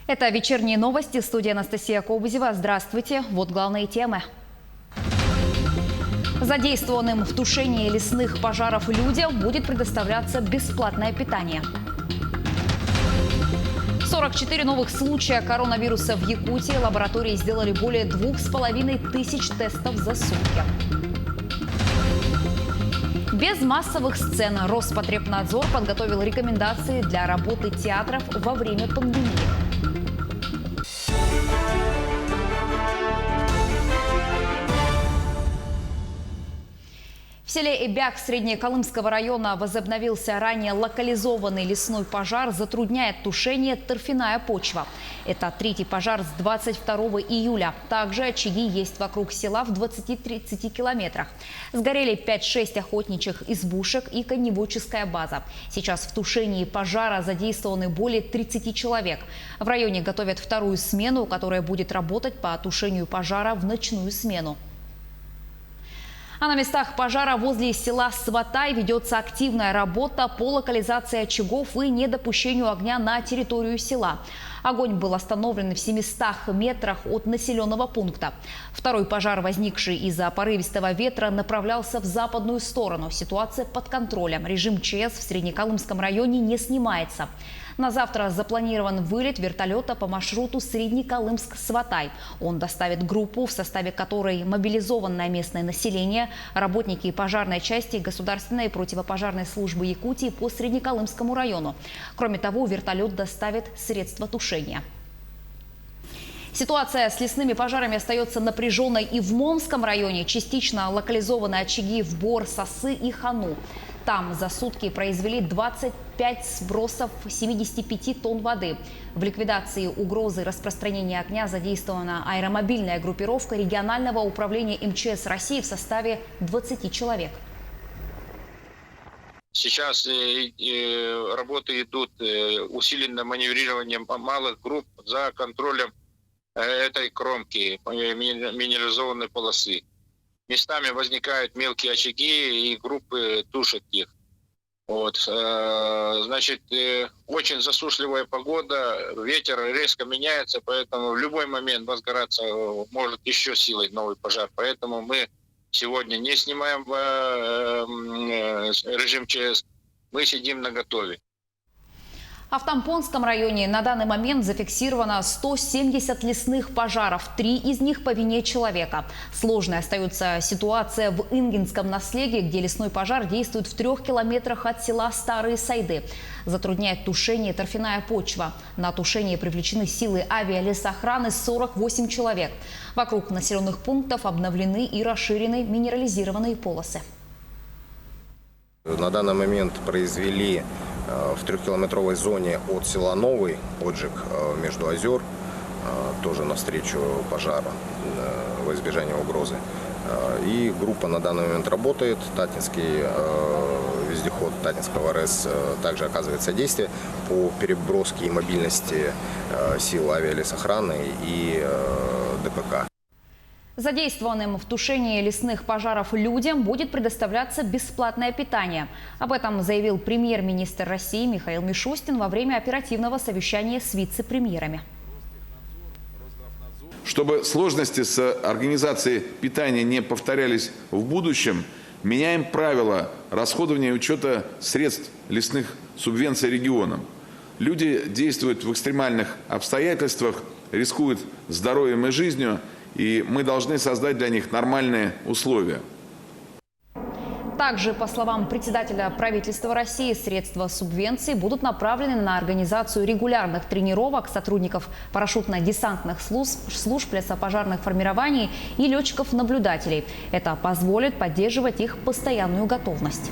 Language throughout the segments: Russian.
Это вечерние новости. Студия Анастасия Кобызева. Здравствуйте. Вот главные темы. Задействованным в тушении лесных пожаров людям будет предоставляться бесплатное питание. 44 новых случая коронавируса в Якутии. Лаборатории сделали более 2500 тестов за сутки. Без массовых сцен Роспотребнадзор подготовил рекомендации для работы театров во время пандемии. В селе Эбяк Среднеколымского района возобновился ранее локализованный лесной пожар, затрудняет тушение торфяная почва. Это третий пожар с 22 июля. Также очаги есть вокруг села в 20-30 километрах. Сгорели 5-6 охотничьих избушек и коневодческая база. Сейчас в тушении пожара задействованы более 30 человек. В районе готовят вторую смену, которая будет работать по тушению пожара в ночную смену. А на местах пожара возле села Сватай ведется активная работа по локализации очагов и недопущению огня на территорию села. Огонь был остановлен в 700 метрах от населенного пункта. Второй пожар, возникший из-за порывистого ветра, направлялся в западную сторону. Ситуация под контролем. Режим ЧС в Среднеколымском районе не снимается. На завтра запланирован вылет вертолета по маршруту Среднеколымск-Сватай. Он доставит группу, в составе которой мобилизованное местное население, работники пожарной части Государственной противопожарной службы Якутии по Среднеколымскому району. Кроме того, вертолет доставит средства тушения. Ситуация с лесными пожарами остается напряженной и в Момском районе. Частично локализованы очаги в Бор, Сосы и Хану. Там за сутки произвели 25 сбросов 75 тонн воды. В ликвидации угрозы распространения огня задействована аэромобильная группировка регионального управления МЧС России в составе 20 человек. Сейчас работы идут усиленное маневрирование малых групп за контролем этой кромки минерализованной полосы. Местами возникают мелкие очаги, и группы тушат их. Значит, очень засушливая погода, ветер резко меняется, поэтому в любой момент возгораться может еще силой новый пожар. Поэтому мы сегодня не снимаем режим ЧС, мы сидим наготове. А в Тампонском районе на данный момент зафиксировано 170 лесных пожаров, 3 из них по вине человека. Сложной остается ситуация в Ингинском наследии, где лесной пожар действует в 3 километрах от села Старые Сайды. Затрудняет тушение торфяная почва. На тушение привлечены силы авиалесохраны 48 человек. Вокруг населенных пунктов обновлены и расширены минерализированные полосы. На данный момент произвели в 3-километровой зоне от села Новый поджиг между озер, тоже навстречу пожара во избежание угрозы. И группа на данный момент работает. Татинский вездеход Татинского РС также оказывает содействие по переброске и мобильности сил авиалесохраны и ДПК. Задействованным в тушении лесных пожаров людям будет предоставляться бесплатное питание. Об этом заявил премьер-министр России Михаил Мишустин во время оперативного совещания с вице-премьерами. Чтобы сложности с организацией питания не повторялись в будущем, меняем правила расходования и учета средств лесных субвенций регионам. Люди действуют в экстремальных обстоятельствах, рискуют здоровьем и жизнью, и мы должны создать для них нормальные условия. Также, по словам председателя правительства России, средства субвенций будут направлены на организацию регулярных тренировок сотрудников парашютно-десантных служб, лесопожарных формирований и летчиков-наблюдателей. Это позволит поддерживать их постоянную готовность.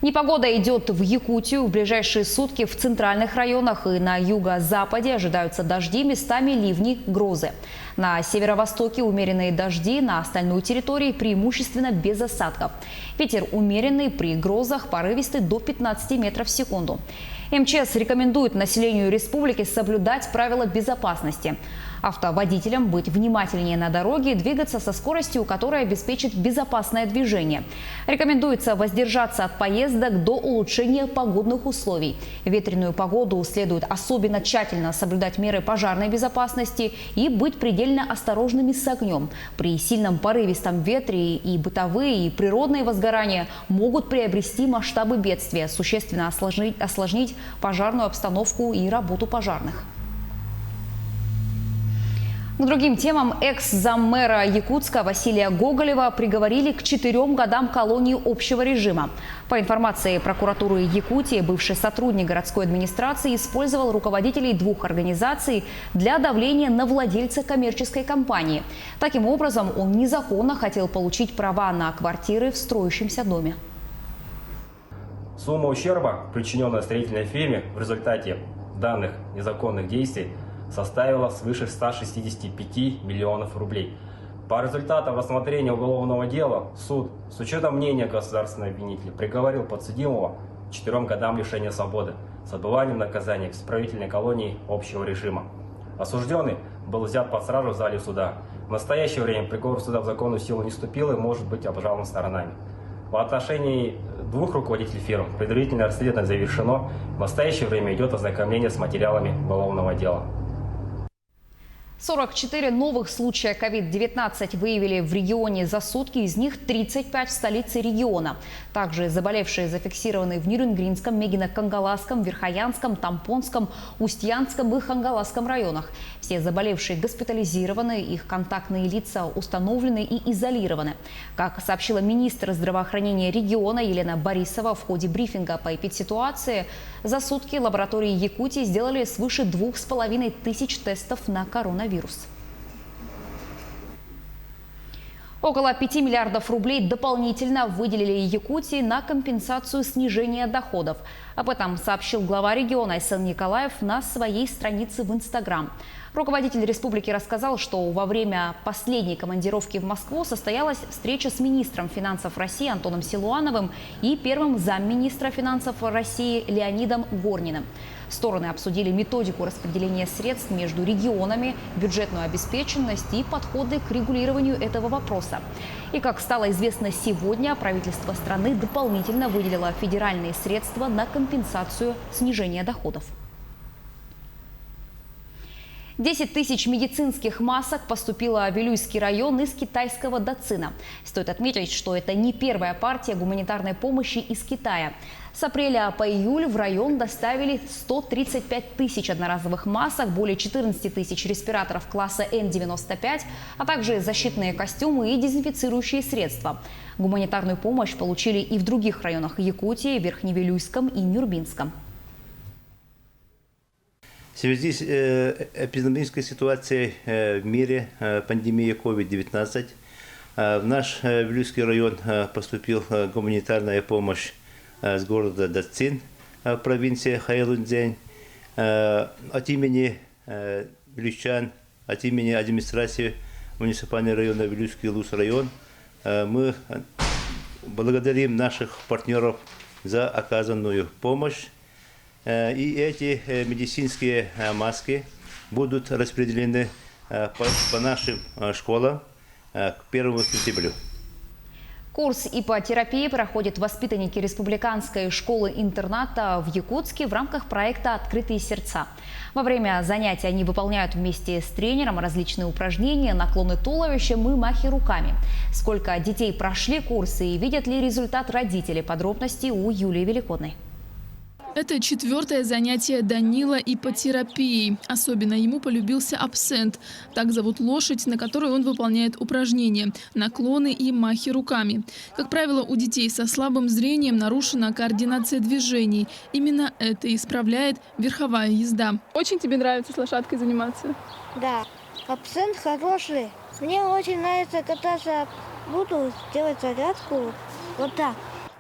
Непогода идет в Якутию. В ближайшие сутки в центральных районах и на юго-западе ожидаются дожди, местами ливни, грозы. На северо-востоке умеренные дожди, на остальной территории преимущественно без осадков. Ветер умеренный, при грозах порывистый до 15 метров в секунду. МЧС рекомендует населению республики соблюдать правила безопасности. Автоводителям быть внимательнее на дороге и двигаться со скоростью, которая обеспечит безопасное движение. Рекомендуется воздержаться от поездок до улучшения погодных условий. В ветреную погоду следует особенно тщательно соблюдать меры пожарной безопасности и быть предельно осторожными с огнем. При сильном порывистом ветре и бытовые, и природные возгорания могут приобрести масштабы бедствия, существенно осложнить пожарную обстановку и работу пожарных. К другим темам экс-заммэра Якутска Василия Гоголева приговорили к 4 годам колонии общего режима. По информации прокуратуры Якутии, бывший сотрудник городской администрации использовал руководителей 2 организаций для давления на владельца коммерческой компании. Таким образом, он незаконно хотел получить права на квартиры в строящемся доме. Сумма ущерба, причиненная строительной фирме в результате данных незаконных действий, составила свыше 165 миллионов рублей. По результатам рассмотрения уголовного дела суд с учетом мнения государственного обвинителя приговорил подсудимого к 4 годам лишения свободы с отбыванием наказания в исправительной колонии общего режима. Осужденный был взят под стражу в зале суда. В настоящее время приговор суда в законную силу не вступил и может быть обжалован сторонами. В отношении 2 руководителей фирм предварительное расследование завершено. В настоящее время идет ознакомление с материалами уголовного дела. 44 новых случая COVID-19 выявили в регионе за сутки, из них 35 в столице региона. Также заболевшие зафиксированы в Нерюнгринском, Мегино-Кангаласском, Верхоянском, Тампонском, Устьянском и Хангаласском районах. Все заболевшие госпитализированы, их контактные лица установлены и изолированы. Как сообщила министр здравоохранения региона Елена Борисова в ходе брифинга по эпидситуации, за сутки лаборатории Якутии сделали свыше 2500 тестов на коронавирус. Около 5 миллиардов рублей дополнительно выделили Якутии на компенсацию снижения доходов. Об этом сообщил глава региона Айсен Николаев на своей странице в Инстаграм. Руководитель республики рассказал, что во время последней командировки в Москву состоялась встреча с министром финансов России Антоном Силуановым и первым замминистра финансов России Леонидом Горниным. Стороны обсудили методику распределения средств между регионами, бюджетную обеспеченность и подходы к регулированию этого вопроса. И, как стало известно сегодня, правительство страны дополнительно выделило федеральные средства на компенсацию снижения доходов. 10 тысяч медицинских масок поступило в Вилюйский район из китайского Дацина. Стоит отметить, что это не первая партия гуманитарной помощи из Китая. С апреля по июль в район доставили 135 тысяч одноразовых масок, более 14 тысяч респираторов класса N95, а также защитные костюмы и дезинфицирующие средства. Гуманитарную помощь получили и в других районах Якутии, Верхневилюйском и Нюрбинском. В связи с эпидемической ситуацией в мире, пандемией COVID-19, в наш Вилюйский район поступила гуманитарная помощь с города Дацин, провинции Хайлунцзянь. От имени вилюйчан, от имени администрации муниципального района Вилюйский район мы благодарим наших партнеров за оказанную помощь. И эти медицинские маски будут распределены по нашим школам к 1 сентября. Курс ипотерапии проходят воспитанники республиканской школы-интерната в Якутске в рамках проекта «Открытые сердца». Во время занятий они выполняют вместе с тренером различные упражнения, наклоны туловищем и махи руками. Сколько детей прошли курсы и видят ли результат родители? Подробности у Юлии Великодной. Это 4-е занятие Данила ипотерапией. Особенно ему полюбился абсент. Так зовут лошадь, на которой он выполняет упражнения, наклоны и махи руками. Как правило, у детей со слабым зрением нарушена координация движений. Именно это исправляет верховая езда. Очень тебе нравится с лошадкой заниматься? Да, абсент хороший. Мне очень нравится кататься. Буду делать зарядку вот так.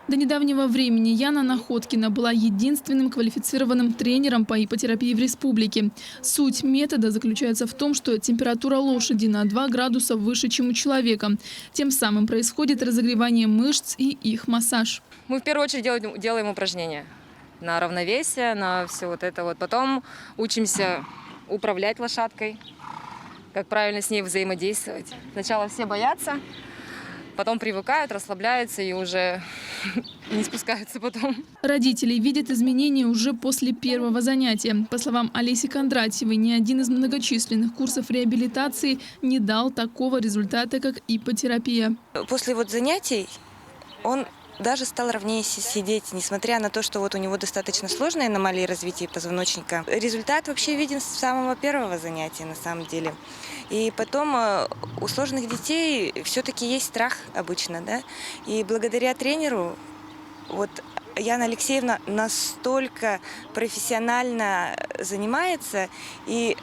До недавнего времени Яна Находкина была единственным квалифицированным тренером по ипотерапии в республике. Суть метода заключается в том, что температура лошади на 2 градуса выше, чем у человека. Тем самым происходит разогревание мышц и их массаж. Мы в первую очередь делаем упражнения. на равновесие, на все вот это вот. Потом учимся управлять лошадкой, как правильно с ней взаимодействовать. Сначала все боятся, потом привыкают, расслабляются и уже не спускаются потом. Родители видят изменения уже после первого занятия. По словам Олеси Кондратьевой, ни один из многочисленных курсов реабилитации не дал такого результата, как иппотерапия. После занятий он даже стал ровнее сидеть, несмотря на то, что у него достаточно сложные аномалии развития позвоночника. Результат вообще виден с самого первого занятия на самом деле. И потом у сложных детей все-таки есть страх обычно, да? И благодаря тренеру Яна Алексеевна настолько профессионально занимается, и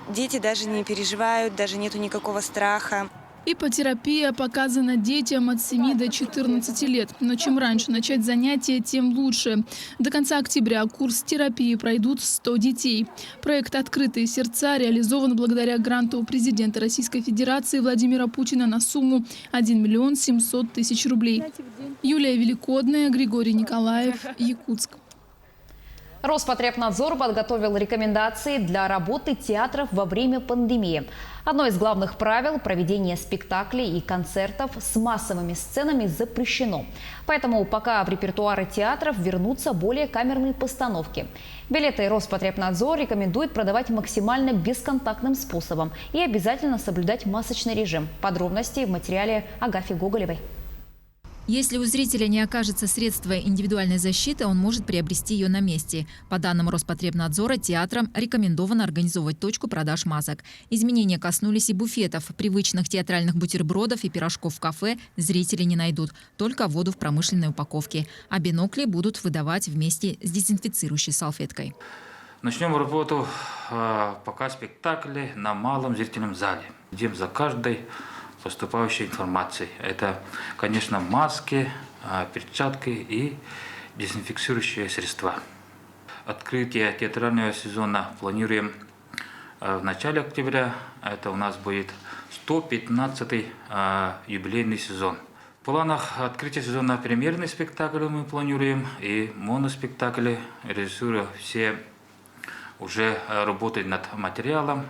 дети даже не переживают, даже нету никакого страха. Иппотерапия показана детям от 7 до 14 лет. Но чем раньше начать занятия, тем лучше. До конца октября курс терапии пройдут 100 детей. Проект «Открытые сердца» реализован благодаря гранту президента Российской Федерации Владимира Путина на сумму 1 миллион 700 тысяч рублей. Юлия Великодная, Григорий Николаев, Якутск. Роспотребнадзор подготовил рекомендации для работы театров во время пандемии. Одно из главных правил – проведение спектаклей и концертов с массовыми сценами запрещено. Поэтому пока в репертуары театров вернутся более камерные постановки. Билеты Роспотребнадзор рекомендует продавать максимально бесконтактным способом и обязательно соблюдать масочный режим. Подробности в материале Агафьи Гоголевой. Если у зрителя не окажется средства индивидуальной защиты, он может приобрести ее на месте. По данным Роспотребнадзора, театрам рекомендовано организовывать точку продаж масок. Изменения коснулись и буфетов. Привычных театральных бутербродов и пирожков в кафе зрители не найдут, только воду в промышленной упаковке. А бинокли будут выдавать вместе с дезинфицирующей салфеткой. Начнем работу пока спектакли на малом зрительном зале. Идем за каждой поступающей информацией. Это, конечно, маски, перчатки и дезинфицирующие средства. Открытие театрального сезона планируем в начале октября. Это у нас будет 115-й юбилейный сезон. В планах открытия сезона премьерные спектакли мы планируем и моноспектакли. Режиссеры все уже работают над материалом.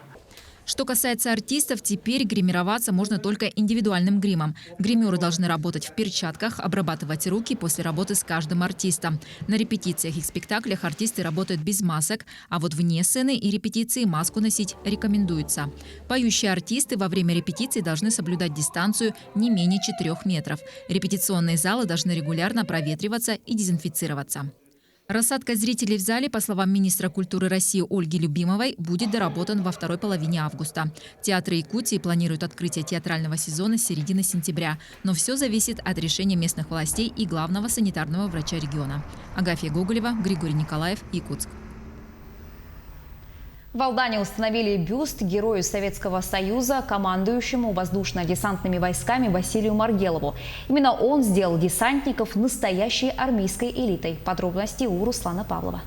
Что касается артистов, теперь гримироваться можно только индивидуальным гримом. Гримеры должны работать в перчатках, обрабатывать руки после работы с каждым артистом. На репетициях и спектаклях артисты работают без масок, а вот вне сцены и репетиции маску носить рекомендуется. Поющие артисты во время репетиции должны соблюдать дистанцию не менее 4 метров. Репетиционные залы должны регулярно проветриваться и дезинфицироваться. Рассадка зрителей в зале, по словам министра культуры России Ольги Любимовой, будет доработан во второй половине августа. Театры Якутии планируют открытие театрального сезона с середины сентября. Но все зависит от решения местных властей и главного санитарного врача региона. Агафья Гоголева, Григорий Николаев, Якутск. В Алдане установили бюст герою Советского Союза, командующему воздушно-десантными войсками Василию Маргелову. Именно он сделал десантников настоящей армейской элитой. Подробности у Руслана Павлова.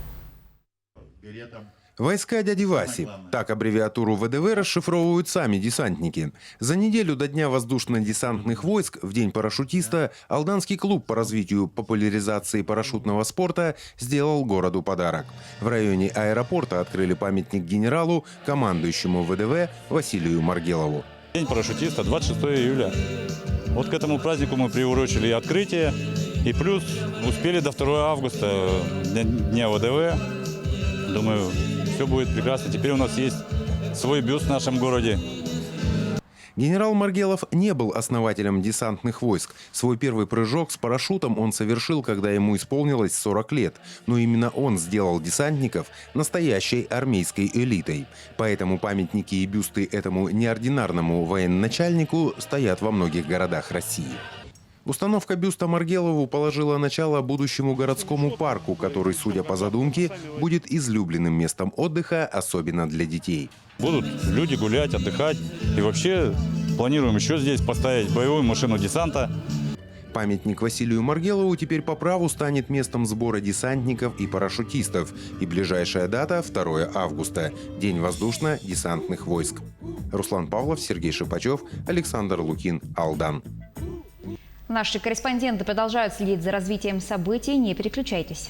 Войска дяди Васи. Так аббревиатуру ВДВ расшифровывают сами десантники. За неделю до Дня воздушно-десантных войск, в День парашютиста, Алданский клуб по развитию популяризации парашютного спорта сделал городу подарок. В районе аэропорта открыли памятник генералу, командующему ВДВ Василию Маргелову. День парашютиста, 26 июля. Вот к этому празднику мы приурочили и открытие, и плюс успели до 2 августа, Дня ВДВ. Думаю, все будет прекрасно. Теперь у нас есть свой бюст в нашем городе. Генерал Маргелов не был основателем десантных войск. Свой первый прыжок с парашютом он совершил, когда ему исполнилось 40 лет. Но именно он сделал десантников настоящей армейской элитой. Поэтому памятники и бюсты этому неординарному военачальнику стоят во многих городах России. Установка бюста Маргелову положила начало будущему городскому парку, который, судя по задумке, будет излюбленным местом отдыха, особенно для детей. Будут люди гулять, отдыхать. И вообще планируем еще здесь поставить боевую машину десанта. Памятник Василию Маргелову теперь по праву станет местом сбора десантников и парашютистов. И ближайшая дата – 2 августа – День воздушно-десантных войск. Руслан Павлов, Сергей Шипачев, Александр Лукин, Алдан. Наши корреспонденты продолжают следить за развитием событий. Не переключайтесь.